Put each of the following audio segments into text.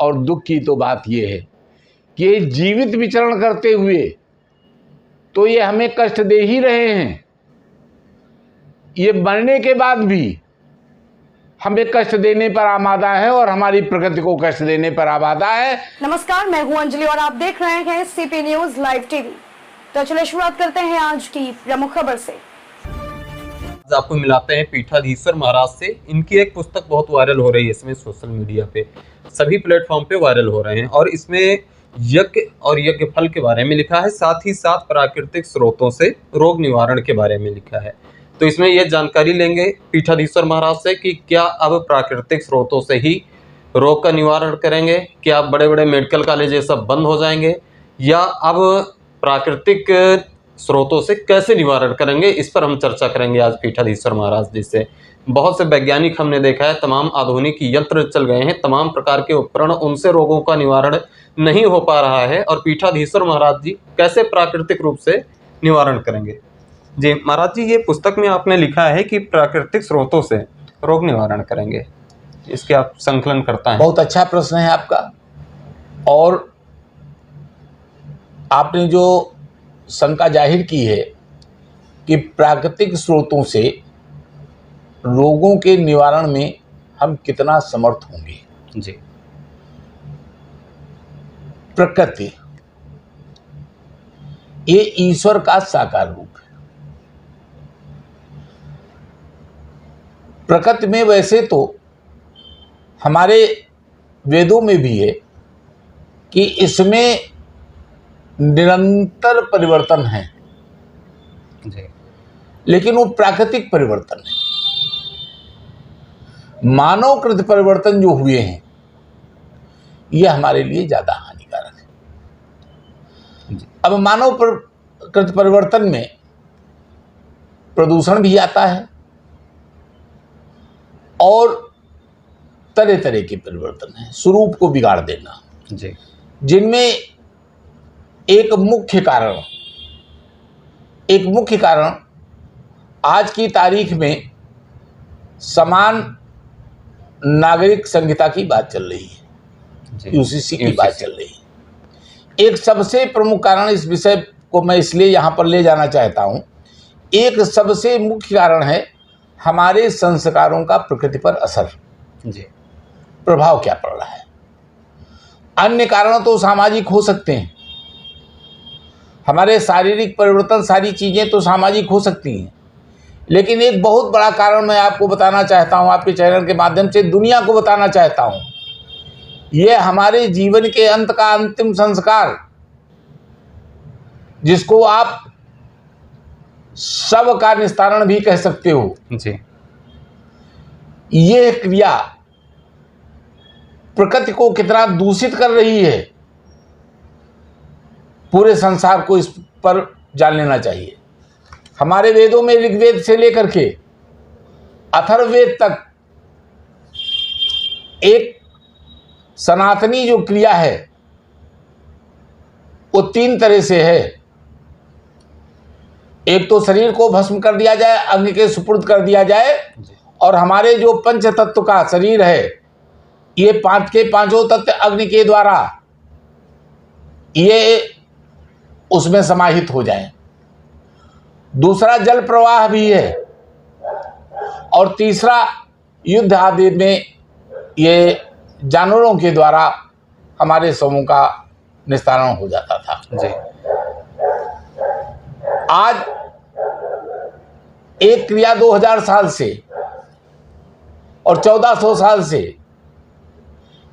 और दुख की तो बात यह है कि जीवित विचरण करते हुए तो ये हमें कष्ट दे ही रहे हैं, ये मरने के बाद भी हमें कष्ट देने पर आमादा है और हमारी प्रकृति को कष्ट देने पर आमादा है। नमस्कार, मैं हूं अंजलि और आप देख रहे हैं सीपी न्यूज लाइव टीवी। तो चलिए शुरुआत करते हैं आज की प्रमुख खबर से। आपको मिलाते हैं पीठाधीश्वर महाराज से। इनकी एक पुस्तक बहुत वायरल हो रही है, इसमें सोशल मीडिया पे सभी प्लेटफॉर्म पे वायरल हो रहे हैं और इसमें यज्ञ और यज्ञ फल के बारे में लिखा है, साथ ही साथ प्राकृतिक स्रोतों से रोग निवारण के बारे में लिखा है। तो इसमें यह जानकारी लेंगे पीठाधीश्वर महाराज से कि क्या अब प्राकृतिक स्रोतों से ही रोग का निवारण करेंगे, क्या बड़े बड़े मेडिकल कॉलेज ये सब बंद हो जाएंगे, या अब प्राकृतिक स्रोतों से कैसे निवारण करेंगे, इस पर हम चर्चा करेंगे आज पीठाधीश्वर महाराज जी से। बहुत से वैज्ञानिक हमने देखा है, तमाम आधुनिक यंत्र चल गए हैं, तमाम प्रकार के उपकरण, उनसे रोगों का निवारण नहीं हो पा रहा है और पीठाधीश्वर महाराज जी कैसे प्राकृतिक रूप से निवारण करेंगे। जी महाराज जी, ये पुस्तक में आपने लिखा है कि प्राकृतिक स्रोतों से रोग निवारण करेंगे, इसके आप संकलन करता है। बहुत अच्छा प्रश्न है आपका, और आपने जो शंका जाहिर की है कि प्राकृतिक स्रोतों से रोगों के निवारण में हम कितना समर्थ होंगे। जी, प्रकृति ये ईश्वर का साकार रूप है। प्रकृति में वैसे तो हमारे वेदों में भी है कि इसमें निरंतर परिवर्तन है, जी, लेकिन वो प्राकृतिक परिवर्तन है। मानवकृत परिवर्तन जो हुए हैं ये हमारे लिए ज्यादा हानिकारक है। अब मानवकृत परिवर्तन में प्रदूषण भी आता है और तरह तरह के परिवर्तन है, स्वरूप को बिगाड़ देना, जी, जिनमें एक मुख्य कारण आज की तारीख में समान नागरिक संहिता की बात चल रही है, यूसीसी की बात चल रही है। एक सबसे प्रमुख कारण, इस विषय को मैं इसलिए यहाँ पर ले जाना चाहता हूँ, एक सबसे मुख्य कारण है हमारे संस्कारों का प्रकृति पर असर, जी, प्रभाव क्या पड़ रहा है। अन्य कारण तो सामाजिक हो सकते हैं, हमारे शारीरिक परिवर्तन, सारी चीज़ें तो सामाजिक हो सकती हैं, लेकिन एक बहुत बड़ा कारण मैं आपको बताना चाहता हूं, आपके चैनल के माध्यम से दुनिया को बताना चाहता हूं, यह हमारे जीवन के अंत का अंतिम संस्कार, जिसको आप शव का निस्तारण भी कह सकते हो। जी, यह क्रिया प्रकृति को कितना दूषित कर रही है, पूरे संसार को इस पर जान लेना चाहिए। हमारे वेदों में ऋग्वेद से लेकर के अथर्ववेद तक एक सनातनी जो क्रिया है वो 3 तरह से है। एक तो शरीर को भस्म कर दिया जाए, अग्नि के सुपुर्द कर दिया जाए, और हमारे जो पंच तत्व का शरीर है, ये 5 के 5 तत्व अग्नि के द्वारा ये उसमें समाहित हो जाए। दूसरा जल प्रवाह भी है, और तीसरा युद्ध आदि में ये जानवरों के द्वारा हमारे समूह का निस्तारण हो जाता था। जी, आज एक क्रिया 2000 साल से और 1400 साल से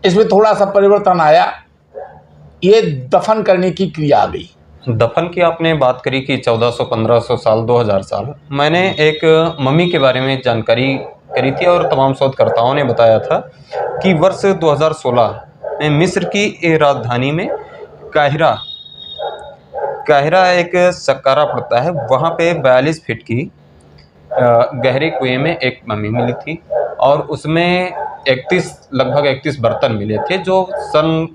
इसमें थोड़ा सा परिवर्तन आया, ये दफन करने की क्रिया आ गई। दफन की आपने बात करी कि 1400-1500 साल, 2000 साल, मैंने एक मम्मी के बारे में जानकारी करी थी और तमाम शोधकर्ताओं ने बताया था कि वर्ष 2016 में मिस्र की राजधानी में काहिरा एक सक्कारा पड़ता है, वहाँ पे 42 फीट की गहरे कुएं में एक मम्मी मिली थी और उसमें लगभग 31 बर्तन मिले थे जो सन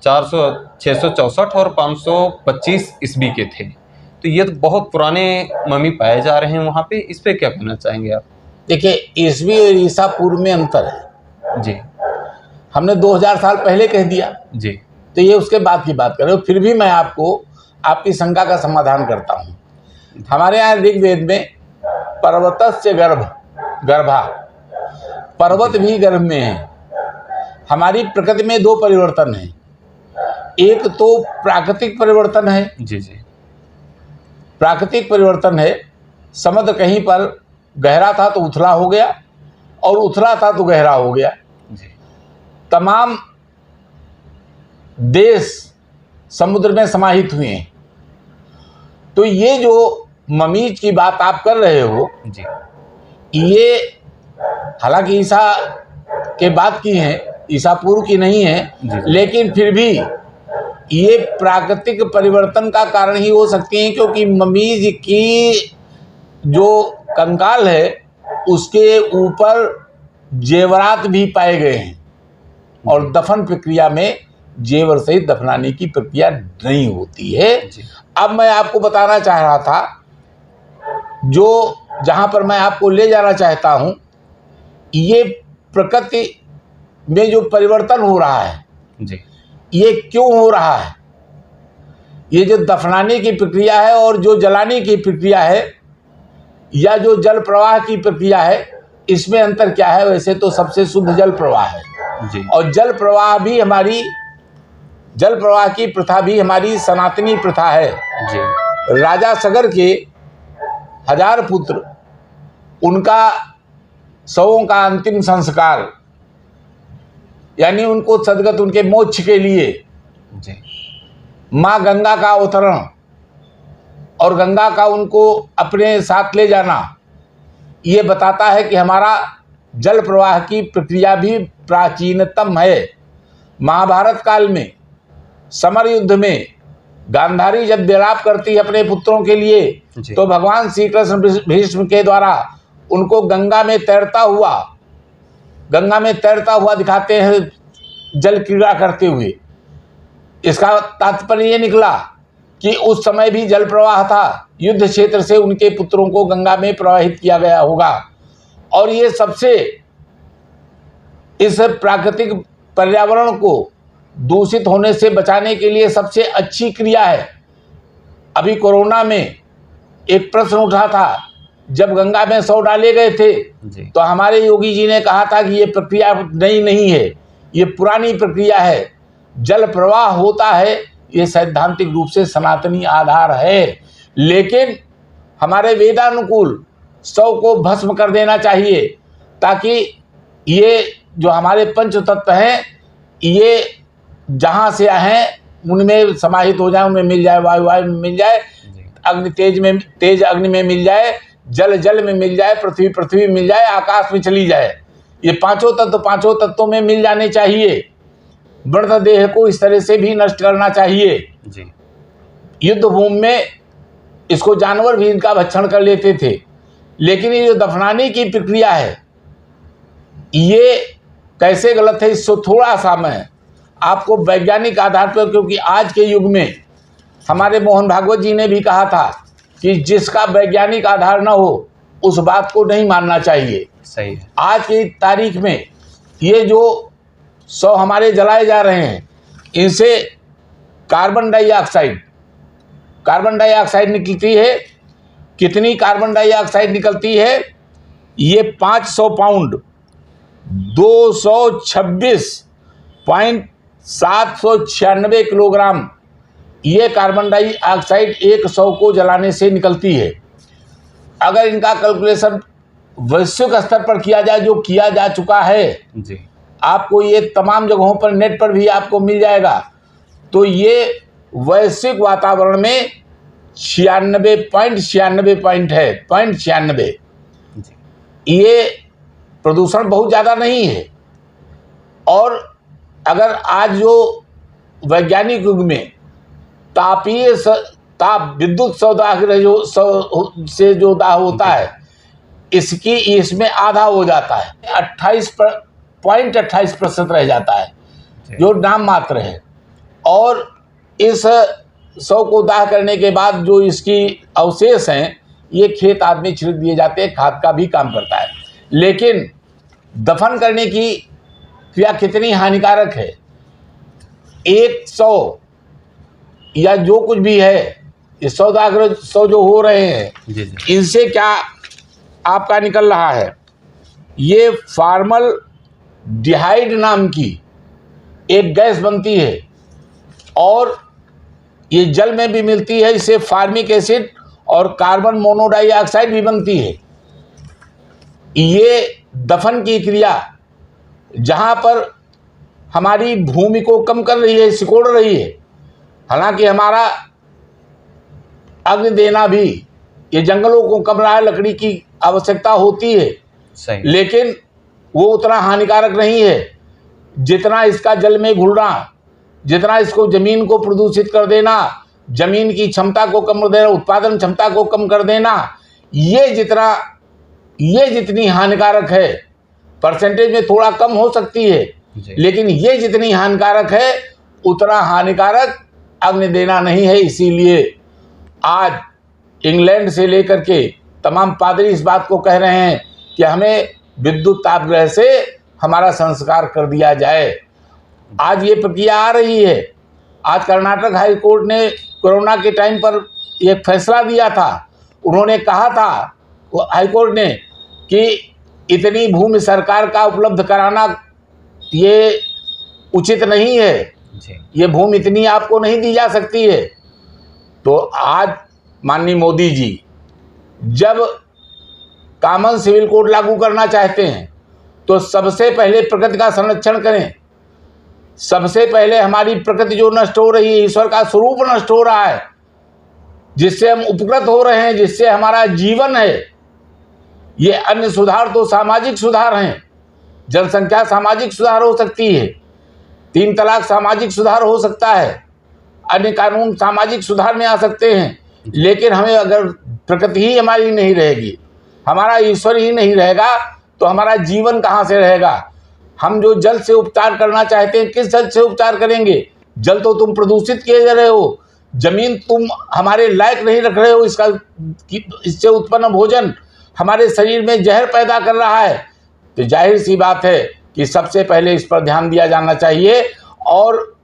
664 और 525 ईस्वी के थे। तो ये तो बहुत पुराने मम्मी पाए जा रहे हैं वहाँ पे, इस पे क्या कहना चाहेंगे आप? देखिए, ईस्वी और ईसा पूर्व में अंतर है। जी, हमने 2000 साल पहले कह दिया जी तो ये उसके बाद की बात कर रहे हो। फिर भी मैं आपको आपकी शंका का समाधान करता हूँ। हमारे यहाँ ऋग्वेद में पर्वतस्य गर्भा, पर्वत भी गर्भ में है। हमारी प्रकृति में दो परिवर्तन है, एक तो प्राकृतिक परिवर्तन है। जी जी प्राकृतिक परिवर्तन है, समुद्र कहीं पर गहरा था तो उथला हो गया और उथला था तो गहरा हो गया। जी तमाम देश समुद्र में समाहित हुए हैं। तो ये जो ममीज की बात आप कर रहे हो, जी ये हालांकि ईसा के बाद की है, ईसा पूर्व की नहीं है, लेकिन फिर भी ये प्राकृतिक परिवर्तन का कारण ही हो सकती हैं, क्योंकि ममीज की जो कंकाल है उसके ऊपर जेवरात भी पाए गए हैं और दफन प्रक्रिया में जेवर सहित दफनाने की प्रक्रिया नहीं होती है। अब मैं आपको बताना चाह रहा था, जो जहाँ पर मैं आपको ले जाना चाहता हूँ, ये प्रकृति में जो परिवर्तन हो रहा है जी ये क्यों हो रहा है? ये जो दफनाने की प्रक्रिया है और जो जलाने की प्रक्रिया है या जो जल प्रवाह की प्रक्रिया है, इसमें अंतर क्या है? वैसे तो सबसे शुद्ध जल प्रवाह है जी और जल प्रवाह की प्रथा भी हमारी सनातनी प्रथा है। जी राजा सगर के 1000 पुत्र, उनका शवों का अंतिम संस्कार यानी उनको सदगत, उनके मोक्ष के लिए जी माँ गंगा का अवतरण और गंगा का उनको अपने साथ ले जाना, ये बताता है कि हमारा जल प्रवाह की प्रक्रिया भी प्राचीनतम है। महाभारत काल में समर युद्ध में गांधारी जब विलाप करती है अपने पुत्रों के लिए, तो भगवान श्री कृष्ण भीष्म के द्वारा उनको गंगा में तैरता हुआ दिखाते हैं, जल क्रीड़ा करते हुए। इसका तात्पर्य ये निकला कि उस समय भी जल प्रवाह था, युद्ध क्षेत्र से उनके पुत्रों को गंगा में प्रवाहित किया गया होगा। और ये सबसे इस प्राकृतिक पर्यावरण को दूषित होने से बचाने के लिए सबसे अच्छी क्रिया है। अभी कोरोना में एक प्रश्न उठा था, जब गंगा में शव डाले गए थे तो हमारे योगी जी ने कहा था कि ये प्रक्रिया नई नहीं है, ये पुरानी प्रक्रिया है। जल प्रवाह होता है, ये सैद्धांतिक रूप से सनातनी आधार है, लेकिन हमारे वेदानुकूल शव को भस्म कर देना चाहिए, ताकि ये जो हमारे पंच तत्व हैं ये जहाँ से आए उनमें समाहित हो जाए, उनमें मिल जाए, वायु में मिल जाए, अग्नि तेज अग्नि में मिल जाए, जल में मिल जाए, पृथ्वी में मिल जाए, आकाश में चली जाए। ये पांचों तत्वों में मिल जाने चाहिए। मृत देह को इस तरह से भी नष्ट करना चाहिए। युद्ध भूमि में इसको जानवर भी इनका भक्षण कर लेते थे, लेकिन ये जो दफनाने की प्रक्रिया है ये कैसे गलत है, इसको थोड़ा सा मैं आपको वैज्ञानिक आधार पर, क्योंकि आज के युग में हमारे मोहन भागवत जी ने भी कहा था कि जिसका वैज्ञानिक आधार न हो उस बात को नहीं मानना चाहिए। सही है। आज की तारीख में ये जो शव हमारे जलाए जा रहे हैं, इनसे कार्बन डाइऑक्साइड निकलती है। कितनी कार्बन डाइऑक्साइड निकलती है? ये 500 पाउंड 226.796 किलोग्राम ये कार्बन डाइऑक्साइड एक शव को जलाने से निकलती है। अगर इनका कैलकुलेशन वैश्विक स्तर पर किया जाए, जो किया जा चुका है जी, आपको ये तमाम जगहों पर नेट पर भी आपको मिल जाएगा, तो ये वैश्विक वातावरण में 96.96 पॉइंट है, 0.96। ये प्रदूषण बहुत ज़्यादा नहीं है। और अगर आज जो वैज्ञानिक युग में विद्युत से जो दाह होता है, इसमें आधा हो जाता है, 28.28% रह जाता है, जो नाम मात्र है। और इस शव को दाह करने के बाद जो इसकी अवशेष हैं, ये खेत आदमी छिड़क दिए जाते हैं, खाद का भी काम करता है। लेकिन दफन करने की क्रिया कितनी हानिकारक है। 100 या जो कुछ भी है, ये सौदागर 100 जो हो रहे हैं, जी जी। इनसे क्या आपका निकल रहा है, ये फार्मल डिहाइड नाम की एक गैस बनती है और ये जल में भी मिलती है। इससे फार्मिक एसिड और कार्बन मोनोडाइऑक्साइड भी बनती है। ये दफन की क्रिया जहाँ पर हमारी भूमि को कम कर रही है, सिकोड़ रही है। हालांकि हमारा अग्नि देना भी, ये जंगलों को कम रहा है, लकड़ी की आवश्यकता होती है, सही। लेकिन वो उतना हानिकारक नहीं है जितना इसका जल में घुलना, जितना इसको जमीन को प्रदूषित कर देना, जमीन की क्षमता को कम कर देना, उत्पादन क्षमता को कम कर देना। ये जितनी हानिकारक है, परसेंटेज में थोड़ा कम हो सकती है, लेकिन ये जितनी हानिकारक है उतना हानिकारक अग्नि देना नहीं है। इसीलिए आज इंग्लैंड से लेकर के तमाम पादरी इस बात को कह रहे हैं कि हमें विद्युत तापगृह से हमारा संस्कार कर दिया जाए। आज ये प्रक्रिया आ रही है। आज कर्नाटक हाई कोर्ट ने कोरोना के टाइम पर एक फैसला दिया था। उन्होंने कहा था, हाई कोर्ट ने, कि इतनी भूमि सरकार का उपलब्ध कराना ये उचित नहीं है, ये भूमि इतनी आपको नहीं दी जा सकती है। तो आज माननीय मोदी जी जब कॉमन सिविल कोड लागू करना चाहते हैं तो सबसे पहले प्रकृति का संरक्षण करें। सबसे पहले हमारी प्रकृति जो नष्ट हो रही है, ईश्वर का स्वरूप नष्ट हो रहा है, जिससे हम उपकृत हो रहे हैं, जिससे हमारा जीवन है। ये अन्य सुधार तो सामाजिक सुधार हैं। जनसंख्या सामाजिक सुधार हो सकती है, 3 तलाक सामाजिक सुधार हो सकता है, अन्य कानून सामाजिक सुधार में आ सकते हैं। लेकिन हमें अगर प्रकृति ही हमारी नहीं रहेगी, हमारा ईश्वर ही नहीं रहेगा, तो हमारा जीवन कहाँ से रहेगा। हम जो जल से उपचार करना चाहते हैं, किस जल से उपचार करेंगे? जल तो तुम प्रदूषित किए जा रहे हो, जमीन तुम हमारे लायक नहीं रख रहे हो, इससे उत्पन्न भोजन हमारे शरीर में जहर पैदा कर रहा है। तो जाहिर सी बात है कि सबसे पहले इस पर ध्यान दिया जाना चाहिए। और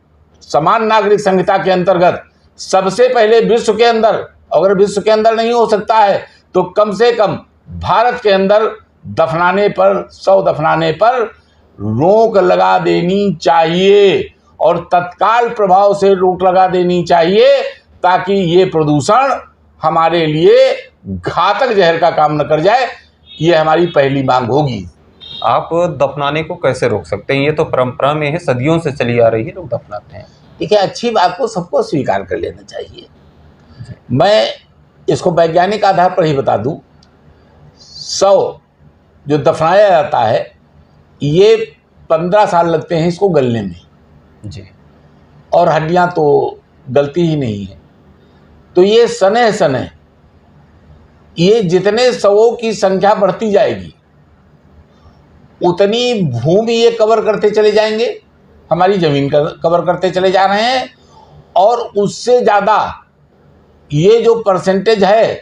समान नागरिक संहिता के अंतर्गत सबसे पहले विश्व के अंदर, अगर विश्व के अंदर नहीं हो सकता है तो कम से कम भारत के अंदर दफनाने पर, शव दफनाने पर रोक लगा देनी चाहिए और तत्काल प्रभाव से रोक लगा देनी चाहिए, ताकि ये प्रदूषण हमारे लिए घातक जहर का काम न कर जाए। ये हमारी पहली मांग होगी। आप दफनाने को कैसे रोक सकते हैं? ये तो परंपरा में है, सदियों से चली आ रही है, लोग दफनाते हैं। देखिए, अच्छी बात को सबको स्वीकार कर लेना चाहिए। मैं इसको वैज्ञानिक आधार पर ही बता दूं, शव जो दफनाया जाता है, ये 15 साल लगते हैं इसको गलने में जी, और हड्डियां तो गलती ही नहीं है। तो ये सने सने, ये जितने शवों की संख्या बढ़ती जाएगी उतनी भूमि ये कवर करते चले जाएंगे, हमारी जमीन कवर करते चले जा रहे हैं, और उससे ज़्यादा ये जो परसेंटेज है,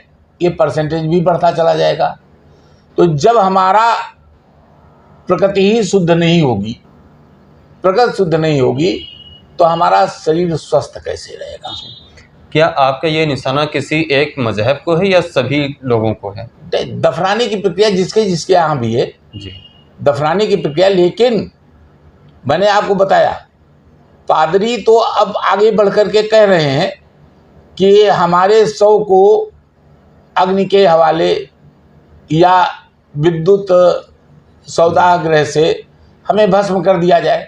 ये परसेंटेज भी बढ़ता चला जाएगा। तो जब हमारा प्रकृति ही शुद्ध नहीं होगी, प्रकृति शुद्ध नहीं होगी, तो हमारा शरीर स्वस्थ कैसे रहेगा? क्या आपका ये निशाना किसी एक मजहब को है या सभी लोगों को है? दफनाने की प्रक्रिया जिसके यहाँ भी है जी, दफनाने की प्रक्रिया। लेकिन मैंने आपको बताया, पादरी तो अब आगे बढ़ कर के कह रहे हैं कि हमारे शव को अग्नि के हवाले या विद्युत सौदागृह से हमें भस्म कर दिया जाए।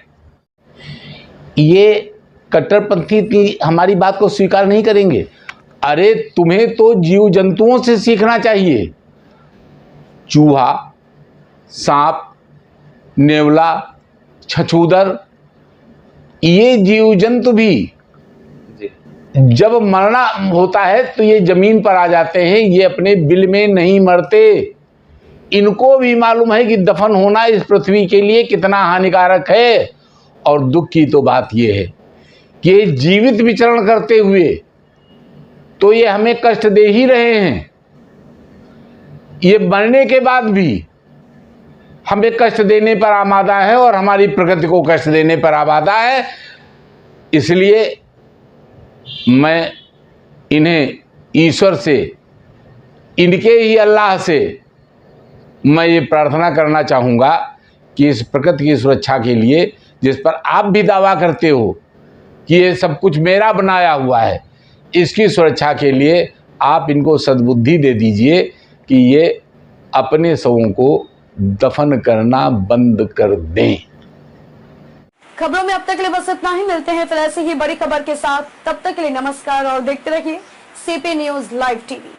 ये कट्टरपंथी की हमारी बात को स्वीकार नहीं करेंगे। अरे तुम्हें तो जीव जंतुओं से सीखना चाहिए। चूहा, सांप, नेवला, छछूदर, ये जीव जंतु भी जब मरना होता है तो ये जमीन पर आ जाते हैं, ये अपने बिल में नहीं मरते। इनको भी मालूम है कि दफन होना इस पृथ्वी के लिए कितना हानिकारक है। और दुख की तो बात ये है कि जीवित विचरण करते हुए तो ये हमें कष्ट दे ही रहे हैं, ये मरने के बाद भी हमें कष्ट देने पर आमादा है और हमारी प्रकृति को कष्ट देने पर आमादा है। इसलिए मैं इन्हें ईश्वर से, इनके ही अल्लाह से मैं ये प्रार्थना करना चाहूँगा कि इस प्रकृति की सुरक्षा के लिए, जिस पर आप भी दावा करते हो कि ये सब कुछ मेरा बनाया हुआ है, इसकी सुरक्षा के लिए आप इनको सद्बुद्धि दे दीजिए कि ये अपने शवों को दफन करना बंद कर दें। खबरों में अब तक के लिए बस इतना ही। मिलते हैं फिर ऐसी ही बड़ी खबर के साथ। तब तक के लिए नमस्कार और देखते रहिए सीपी न्यूज लाइव टीवी।